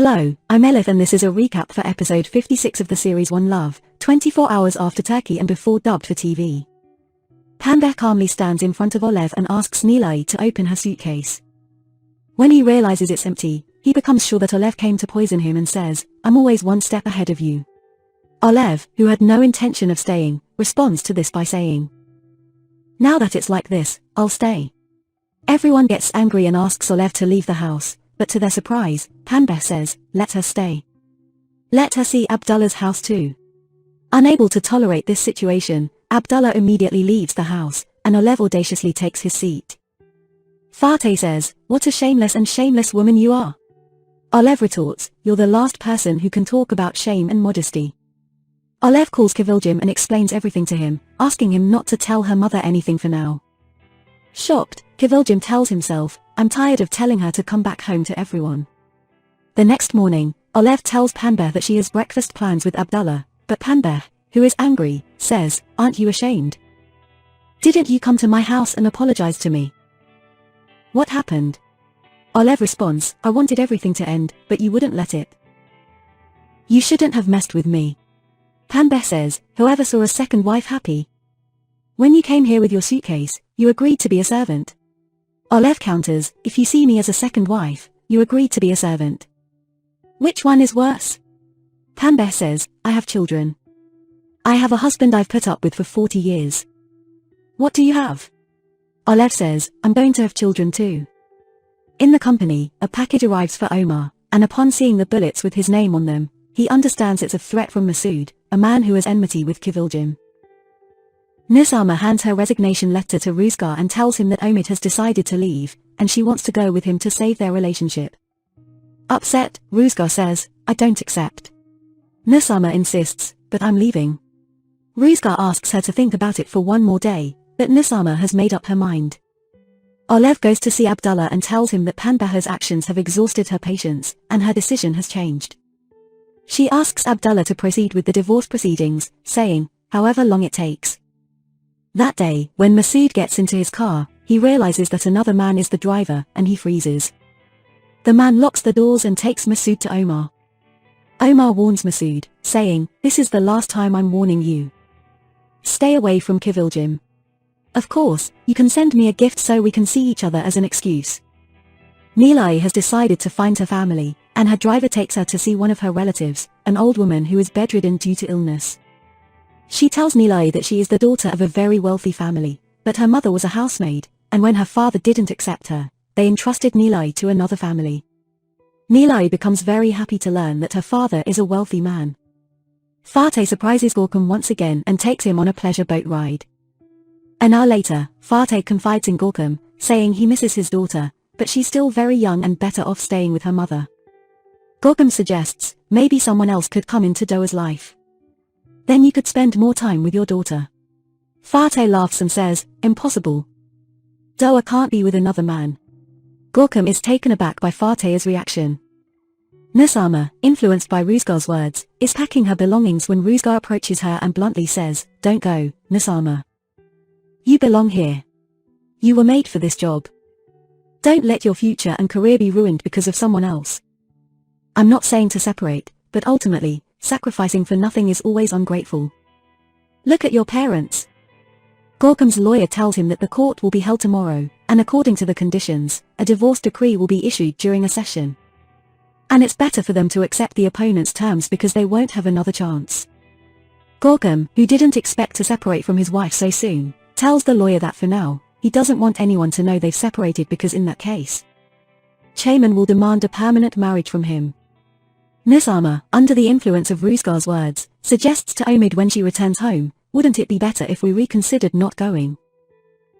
Hello, I'm Alev and this is a recap for episode 56 of the series One Love, 24 hours after Turkey and before dubbed for TV. Penbeh calmly stands in front of Alev and asks Nilay to open her suitcase. When he realizes it's empty, he becomes sure that Alev came to poison him and says, "I'm always one step ahead of you." Alev, who had no intention of staying, responds to this by saying, "Now that it's like this, I'll stay." Everyone gets angry and asks Alev to leave the house, but to their surprise, Penbeh says, "Let her stay. Let her see Abdullah's house too." Unable to tolerate this situation, Abdullah immediately leaves the house, and Alev audaciously takes his seat. Fateh says, "What a shameless woman you are." Alev retorts, "You're the last person who can talk about shame and modesty." Alev calls Kızılcık and explains everything to him, asking him not to tell her mother anything for now. Shocked, Kızılcık tells himself, "I'm tired of telling her to come back home to everyone." The next morning, Alev tells Penbeh that she has breakfast plans with Abdullah, but Penbeh, who is angry, says, "Aren't you ashamed? Didn't you come to my house and apologize to me? What happened?" Alev responds, "I wanted everything to end, but you wouldn't let it. You shouldn't have messed with me." Penbeh says, "Whoever saw a second wife happy? When you came here with your suitcase, you agreed to be a servant." Alev counters, "If you see me as a second wife, you agreed to be a servant. Which one is worse?" Penbeh says, "I have children. I have a husband I've put up with for 40 years. What do you have?" Alev says, "I'm going to have children too." In the company, a package arrives for Omar, and upon seeing the bullets with his name on them, he understands it's a threat from Masood, a man who has enmity with Kızılcık. Nusama hands her resignation letter to Rüzgar and tells him that Omid has decided to leave, and she wants to go with him to save their relationship. Upset, Rüzgar says, "I don't accept." Nusama insists, "But I'm leaving." Rüzgar asks her to think about it for one more day, but Nusama has made up her mind. Alev goes to see Abdullah and tells him that Penbeh's actions have exhausted her patience, and her decision has changed. She asks Abdullah to proceed with the divorce proceedings, saying, "However long it takes." That day, when Masood gets into his car, he realizes that another man is the driver, and he freezes. The man locks the doors and takes Masood to Omar. Omar warns Masood, saying, "This is the last time I'm warning you. Stay away from Kızılcık. Of course, you can send me a gift so we can see each other as an excuse." Nilay has decided to find her family, and her driver takes her to see one of her relatives, an old woman who is bedridden due to illness. She tells Nilay that she is the daughter of a very wealthy family, but her mother was a housemaid, and when her father didn't accept her, they entrusted Nilay to another family. Nilay becomes very happy to learn that her father is a wealthy man. Fateh surprises Gorkum once again and takes him on a pleasure boat ride. An hour later, Fateh confides in Gorkum, saying he misses his daughter, but she's still very young and better off staying with her mother. Gorkum suggests, maybe someone else could come into Doa's life. Then you could spend more time with your daughter. Fateh laughs and says, "Impossible. Doa can't be with another man." Gorkum is taken aback by Fateh's reaction. Nusama, influenced by Rüzgar's words, is packing her belongings when Rüzgar approaches her and bluntly says, "Don't go, Nusama. You belong here. You were made for this job. Don't let your future and career be ruined because of someone else. I'm not saying to separate, but ultimately, sacrificing for nothing is always ungrateful. Look at your parents." Gorkum's lawyer tells him that the court will be held tomorrow, and according to the conditions, a divorce decree will be issued during a session. And it's better for them to accept the opponent's terms because they won't have another chance. Gorkum, who didn't expect to separate from his wife so soon, tells the lawyer that for now, he doesn't want anyone to know they've separated because in that case, Chayman will demand a permanent marriage from him. Nusama, under the influence of Rüzgar's words, suggests to Omid when she returns home, "Wouldn't it be better if we reconsidered not going?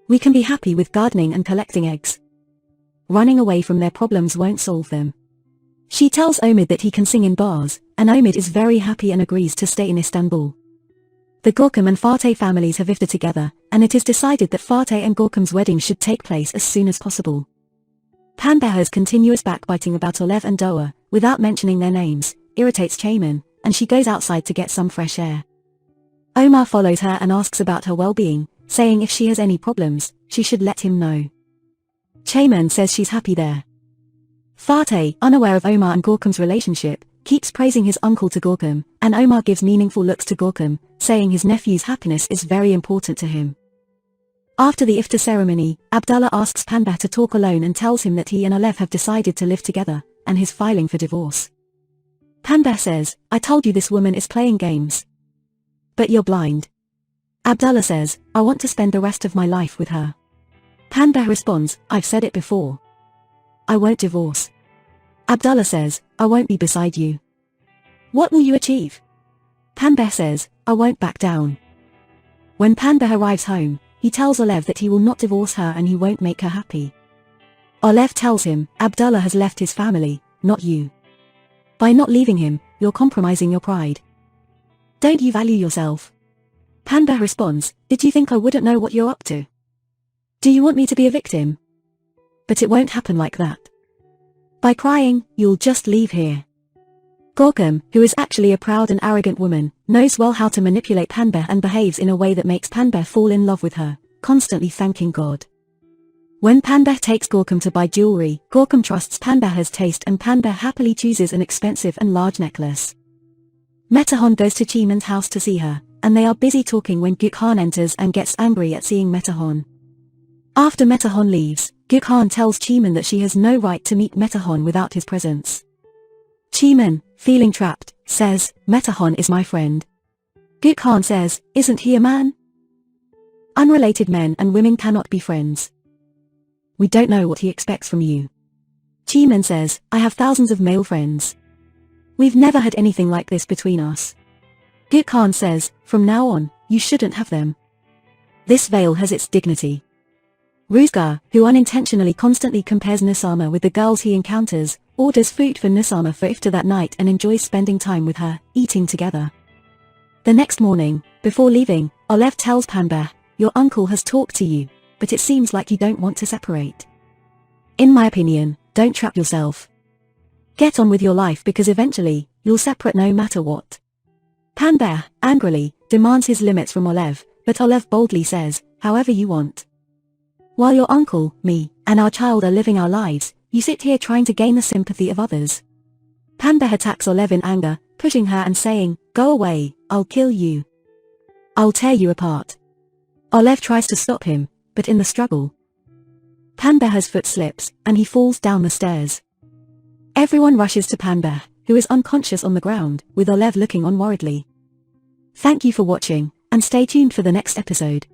We can be happy with gardening and collecting eggs. Running away from their problems won't solve them." She tells Omid that he can sing in bars, and Omid is very happy and agrees to stay in Istanbul. The Gorkum and Fateh families have iftar together, and it is decided that Fateh and Gorkum's wedding should take place as soon as possible. Penbeh's continuous backbiting about Alev and Doa, without mentioning their names, irritates Chayman, and she goes outside to get some fresh air. Omar follows her and asks about her well-being, saying if she has any problems, she should let him know. Chayman says she's happy there. Fateh, unaware of Omar and Gorkum's relationship, keeps praising his uncle to Gorkum, and Omar gives meaningful looks to Gorkum, saying his nephew's happiness is very important to him. After the iftar ceremony, Abdullah asks Penbeh to talk alone and tells him that he and Alev have decided to live together, and he's filing for divorce. Penbeh says, "I told you this woman is playing games. But you're blind." Abdullah says, "I want to spend the rest of my life with her." Penbeh responds, "I've said it before. I won't divorce." Abdullah says, "I won't be beside you. What will you achieve?" Penbeh says, "I won't back down." When Penbeh arrives home, he tells Alev that he will not divorce her and he won't make her happy. Alev tells him, "Abdullah has left his family, not you. By not leaving him, you're compromising your pride. Don't you value yourself?" Penbeh responds, "Did you think I wouldn't know what you're up to? Do you want me to be a victim? But it won't happen like that. By crying, you'll just leave here." Gorkum, who is actually a proud and arrogant woman, knows well how to manipulate Penbeh and behaves in a way that makes Penbeh fall in love with her, constantly thanking God. When Penbeh takes Gorkum to buy jewelry, Gorkum trusts Penbeh's taste and Penbeh happily chooses an expensive and large necklace. Metahon goes to Chiman's house to see her, and they are busy talking when Gökhan enters and gets angry at seeing Metahon. After Metahon leaves, Gökhan tells Chiman that she has no right to meet Metahon without his presence. Chiman, feeling trapped, says, "Metahon is my friend." Gökhan says, "Isn't he a man? Unrelated men and women cannot be friends. We don't know what he expects from you." Chiman says, "I have thousands of male friends. We've never had anything like this between us." Gökhan says, "From now on, you shouldn't have them. This veil has its dignity." Ruzgar, who unintentionally constantly compares Nusama with the girls he encounters, orders food for Nusama for iftar that night and enjoys spending time with her, eating together. The next morning, before leaving, Alev tells Penbeh, "Your uncle has talked to you, but it seems like you don't want to separate. In my opinion, don't trap yourself. Get on with your life because eventually, you'll separate no matter what." Penbeh, angrily, demands his limits from Alev, but Alev boldly says, "However you want. While your uncle, me, and our child are living our lives, you sit here trying to gain the sympathy of others." Penbeh attacks Alev in anger, pushing her and saying, "Go away, I'll kill you. I'll tear you apart." Alev tries to stop him, but in the struggle, Penbeh's foot slips, and he falls down the stairs. Everyone rushes to Penbeh, who is unconscious on the ground, with Alev looking on worriedly. Thank you for watching, and stay tuned for the next episode.